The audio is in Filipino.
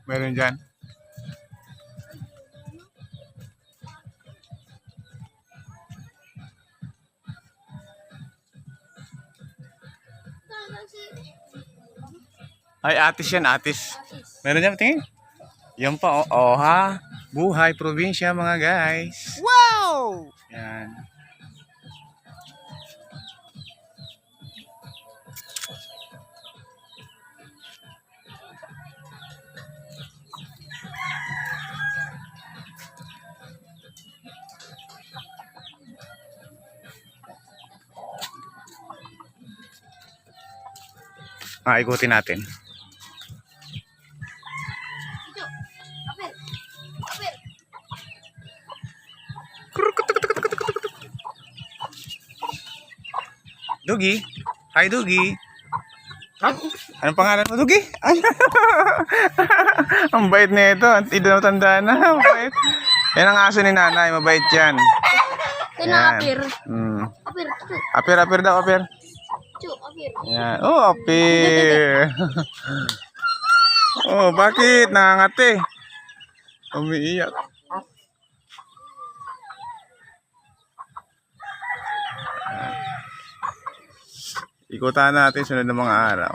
Meron dyan. Ay, atis yan, atis. Meron dyan, tingin. Yan pa, oh ha. Buhay, probinsya mga guys. Wow! Yan. Ikutin natin. Dugi. Hi, Dugi. Anong pangalan mo, Dugi? Ang bait na ito. Hindi na matanda na. Ang bait. Yan ang aso ni nanay. Mabait yan. Apir. Apir. Apir. Apir daw, apir. Apir. Yan. Oh, apir. Oh, bakit? Nangangati. Umiiyak. Ikutan natin sunod ng mga araw.